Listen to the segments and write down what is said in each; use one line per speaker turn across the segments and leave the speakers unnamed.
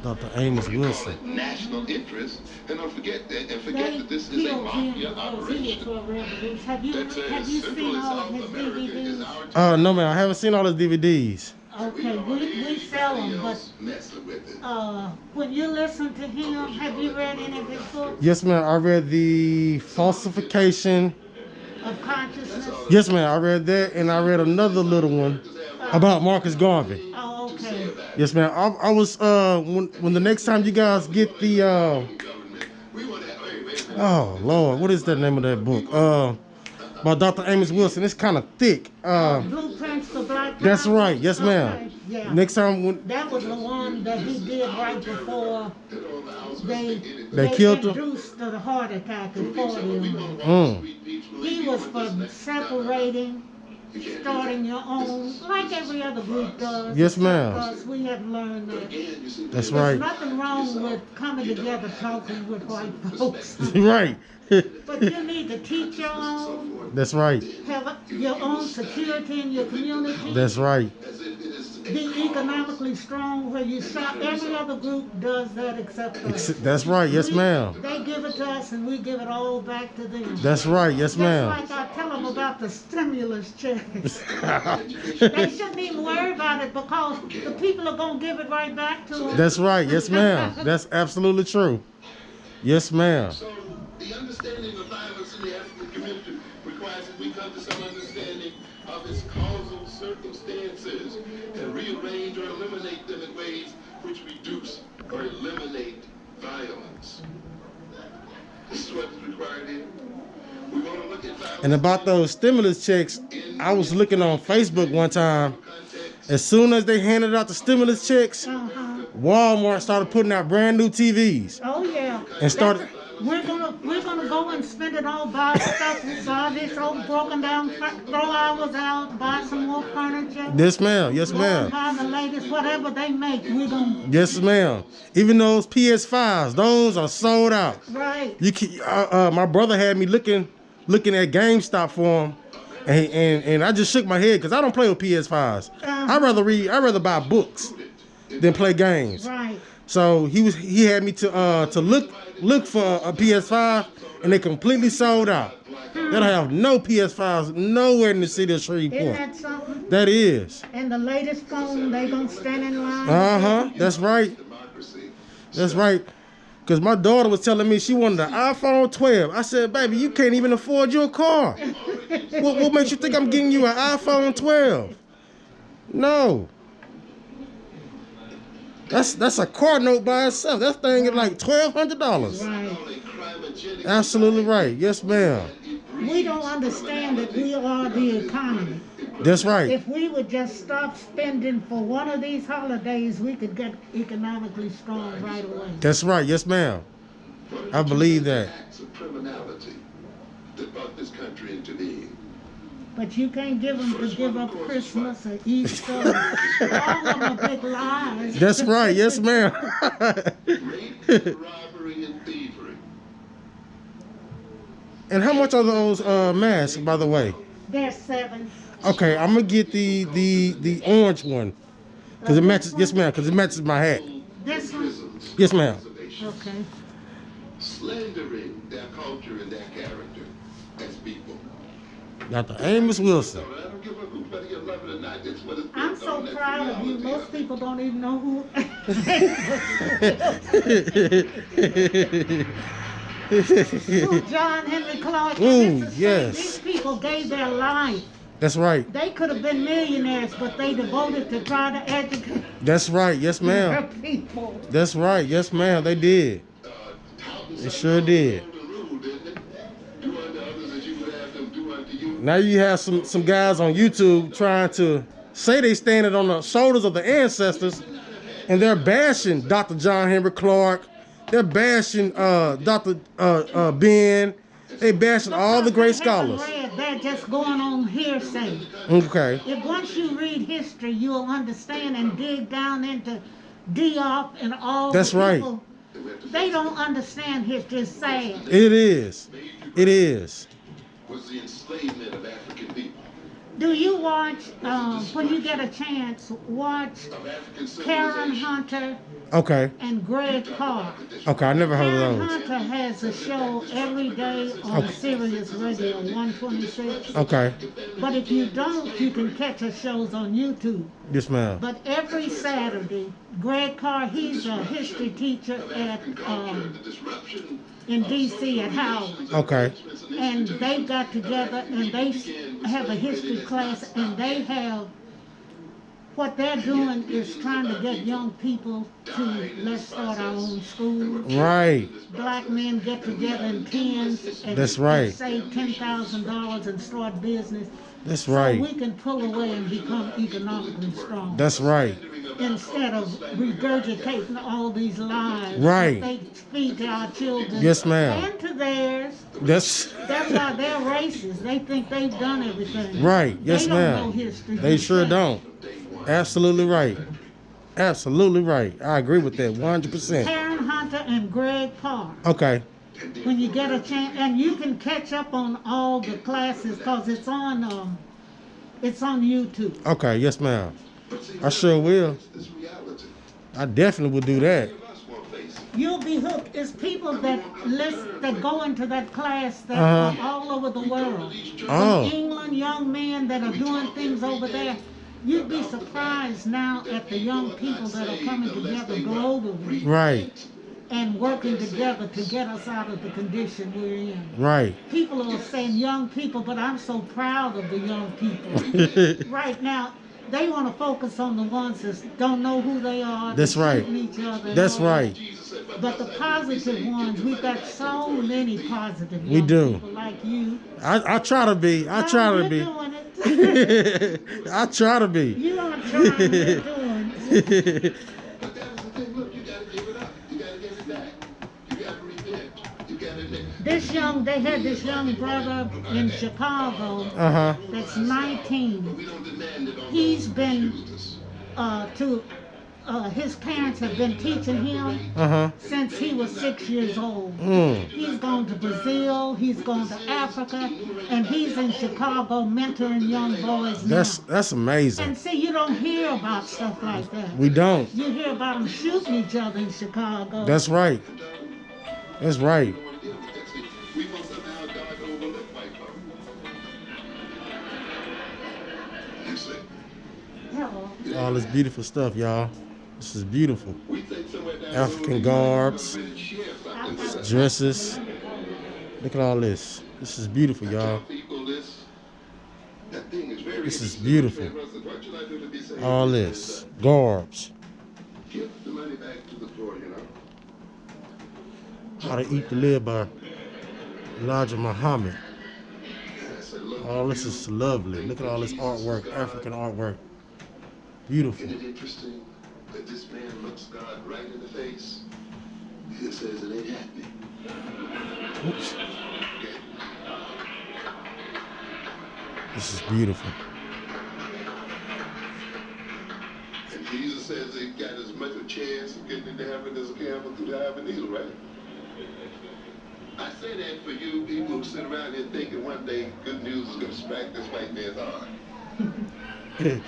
Dr. Amos
Or you call
Wilson.
it national interest, and don't forget that, this is a mafia operation.
Have you
Central
seen
and
all of
South
his
America is
DVDs?
our territory.
No, man, I haven't seen all his DVDs.
Okay, we sell them, but when you listen to him, have you read any of his books
Yes, man, I read the Falsification.
of consciousness?
Yes, man, I read that, and I read another little one about Marcus Garvey.
Oh, okay.
Yes, man. I was when the next time you guys get the oh Lord, what is the name of that book? By Dr. Amos Wilson. It's kind of thick.
Blueprints for Black Power?
That's right. Yes, ma'am.
Okay, yeah.
Next time when
That was the one that he did right before they
killed him.
introduced the heart attack and 40 of them.
Mm.
He was for separating, starting your own, like every other group does.
Yes, ma'am.
Because we have learned that
That's
there's
right.
nothing wrong with coming together talking with white folks.
Right.
But you need to teach your own,
That's right.
have your own security in your community.
That's right.
Be economically strong where you shop. Every other group does that except us.
That's right. Yes, ma'am.
They give it to us and we give it all back to them.
That's right. Yes, ma'am.
That's like I tell them about the stimulus checks. They shouldn't even worry about it because the people are going to give it right back to them.
That's right. Yes, ma'am. That's absolutely true. Yes, ma'am.
So the understanding of violence in the African community requires that we come to some understanding of its causal circumstances and rearrange or eliminate them in ways which reduce or eliminate violence. This is what is required here. We want to look at violence.
And about those stimulus checks, I was looking on Facebook one time. As soon as they handed out the stimulus checks, Walmart started putting out brand new TVs.
Oh yeah.
And started.
We're gonna go and spend it all, buy stuff, buy this old broken down, throw ours out, buy some more furniture.
Yes, ma'am. Yes, ma'am.
Buy the latest, whatever they make, we're gonna.
Yes, ma'am. Even those PS5s, those are sold out.
Right.
You can, my brother had me looking at GameStop for him, and I just shook my head because I don't play with PS5s. I'd rather buy books than play games.
Right.
So he had me to look for a PS5, and they completely sold out. They don't have no PS5s nowhere in the city of Shreveport.
Isn't that something?
That is.
And the latest phone, they gonna stand in line.
That's right. That's right. Because my daughter was telling me she wanted an iPhone 12. I said, baby, you can't even afford your car. What makes you think I'm getting you an iPhone 12? No. That's a car note by itself. That thing is like $1,200.
Right.
Absolutely right. Yes, ma'am.
We don't understand that we are the economy.
That's right.
If we would just stop spending for one of these holidays, we could get economically strong right away.
That's right. Yes, ma'am. I believe that.
Acts of criminality that brought this country into being.
But you can't give them to give up Christmas or Easter. All of them are big lies.
That's right. Yes, ma'am.
Rape, robbery, and thievery.
And how much are those masks, by the way?
They're 7.
Okay, I'm gonna get the orange one because it matches. Yes, ma'am. Because it matches my hat.
This one?
Yes, ma'am.
Okay.
Slandering their culture and their character as people.
Dr. Amos Wilson.
I don't give a who, whether you love it or not. That's what it's
I'm
built
so
on, that's
proud of you.
reality.
Most people don't even know who. Who John Henry Clark.
Ooh,
This is
yes.
These people gave their life.
That's right.
They could have been millionaires, but they devoted to try to educate
That's right. Yes,
their
ma'am.
people.
That's right. Yes, ma'am. They did. They sure did. Now you have some guys on YouTube trying to say they standing on the shoulders of the ancestors, and they're bashing Dr. John Henry Clark. They're bashing Dr. Ben. They bashing all the great scholars.
They're just going on hearsay.
Okay.
If once you read history, you'll understand and dig down into Diop and all
That's
the
right.
people. They don't understand history. It's sad.
It is. It is.
Was the enslavement of African people.
Do you watch, when you get a chance, watch Karen Hunter
Okay.
and Greg Carr?
Okay, I never heard
Karen
of those.
Hunter has a show every day on Sirius Radio 126.
Okay.
But if you don't, you can catch her shows on YouTube.
Yes, ma'am.
But every Saturday, Greg Carr, he's a history teacher at in D.C. at Howard.
Okay.
And they got together and they have a history class, and they have, what they're doing is trying to get young people to, let's start our own schools.
Right.
Black men get together in tens and
That's right.
and save $10,000 and start business.
That's
So
right.
we can pull away and become economically strong.
That's right.
Instead of regurgitating all these lies
Right.
that they feed to our children.
Yes, ma'am.
And to theirs.
That's
That's why they're racist. They think they've done everything.
right. Yes,
they don't know
ma'am.
history.
They sure
themselves.
don't. Absolutely right. Absolutely right. I agree with that 100%.
Karen Hunter and Greg Carr.
Okay.
When you get a chance, and you can catch up on all the classes because it's on YouTube.
Okay. Yes, ma'am. I sure will. I definitely will do that.
You'll be hooked. It's people that go into that class that
Uh-huh.
are all over the world.
Oh.
From England, young men that are doing things over there. You'd be surprised now at the young people that are coming together globally
Right.
and working together to get us out of the condition we're in.
Right.
People are saying young people, but I'm so proud of the young people. Right now, they want to focus on the ones that don't know who they are.
That's
they're
right.
shooting each other and
That's
all that.
right.
But the positive ones, we've got so many positive
We
young
do.
people like you.
I try to be. I try to
You're
be.
doing it.
I try to be.
You are trying, you're doing it.
But that's the thing. Look, you gotta give it up. You gotta give it back. You gotta repent. You gotta admit.
They had this young brother in Chicago
Uh-huh.
that's 19.
We don't demand it on
He's
those
been
accused
his parents have been teaching him
Uh-huh.
since he was 6 years old.
Mm.
He's gone to Brazil, he's gone to Africa, and he's in Chicago mentoring young boys now.
That's amazing.
And see, you don't hear about stuff like that.
We don't.
You hear about them shooting each other in Chicago.
That's right. That's right.
We must somehow God overlook white folk. You see?
Hello.
All this beautiful stuff, y'all. This is beautiful.
We think somewhere down
African
the road,
garbs,
you share something.
dresses. Look at all this. This is beautiful, y'all.
People, that thing is very
This is
interesting.
beautiful.
What should I do to be saved?
All this. Garbs.
Give the money back to the poor, you know.
How to Eat to Live by Elijah Muhammad.
I said, look,
All this is lovely. Look at all this artwork, African artwork. Beautiful.
isn't it interesting that this man looks God right in the face and says it ain't happening?
Oops. This is beautiful.
And Jesus says he got as much a chance of getting into heaven as a camel through the eye of a needle, right? I say that for you people who sit around here thinking one day good news is going to strike this white man's arm. And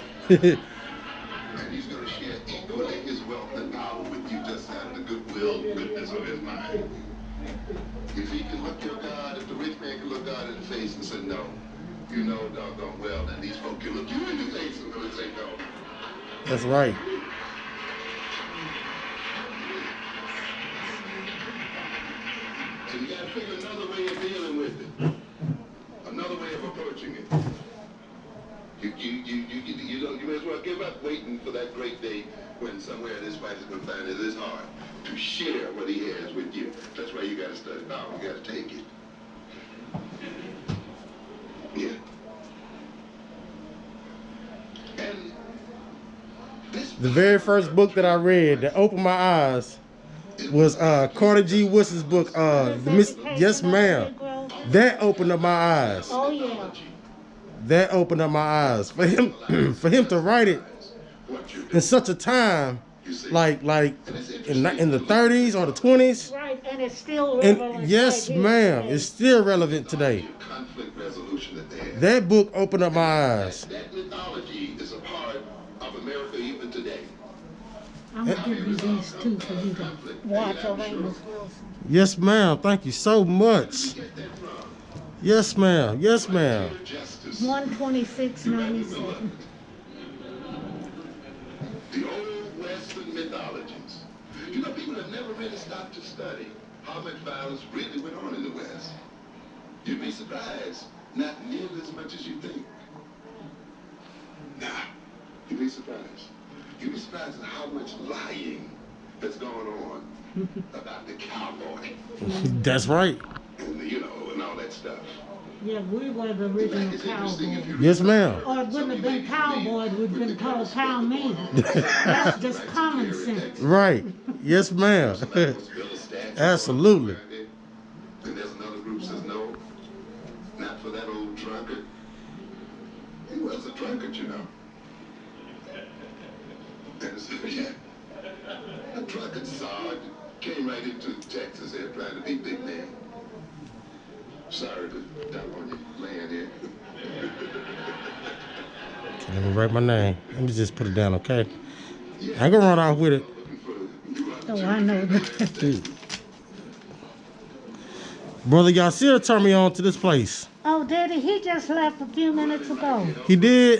he's going to share equally his wealth and power with you just out of the goodwill and goodness of his mind. If he can look your God, if the rich man can look God in the face and say no, you know doggone well, then these folk can look you in the face and really say no.
That's right.
So you got to figure another way of dealing with it, another way of approaching it. You may as well give up waiting for that great day when somewhere this fight is going to find it is hard to share what he has with you. That's why you got to study power. You got to take it. Yeah. And
The very first book that I read that opened my eyes was Carter G. Wood's book, Yes Ma'am. That opened up my eyes.
Oh yeah.
That opened up my eyes. For him to write it in such a time like in the 30s or the 20s.
Right, and it's still relevant.
And yes,
right here
ma'am,
today.
it's still relevant today.
Conflict resolution that they have.
That book opened up my eyes.
That mythology is a part of America even today.
I'm gonna give you these two for you to watch over Amos Wilson.
Yes, ma'am. Thank you so much.
Get that from
Yes, ma'am. Yes, ma'am.
justice.
126.97.
The old Western mythologies. You know, people have never really stopped to study how much violence really went on in the West. You'd be surprised. Not nearly as much as you think. Nah, you'd be surprised. You'd be surprised at how much lying has gone on about the cowboy
That's right.
and and all that stuff.
Yeah, we were the original
It's interesting if
cowboy.
you
Yes, ma'am.
Or it wouldn't have been cowboy, it would have been called cowman. That's just common sense.
Right. Yes, ma'am. Absolutely.
And there's another group says no, not for that old drunkard. He was a drunkard, you know. And so, yeah, a drunkard sod came right into Texas here trying to be big man. Sorry to dump on you laying here.
Okay, let me write my name. Let me just put it down, okay? I ain't gonna run off with it.
Oh, I know that.
Brother Yasir turned me on to this place.
Oh, Daddy, he just left a few minutes ago.
He did?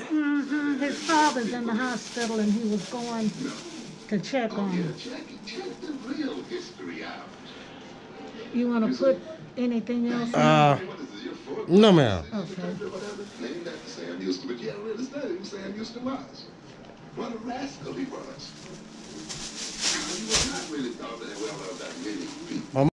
His father's in the hospital and he was going to check on him.
Check the real history out.
You want to put anything else in?
What is it, your fourth?
No, ma'am.
Okay.
Whatever. Named after Sam Houston, but yeah, really studied who Sam Houston was. What a rascal he was. He was not really thought that well of that many people.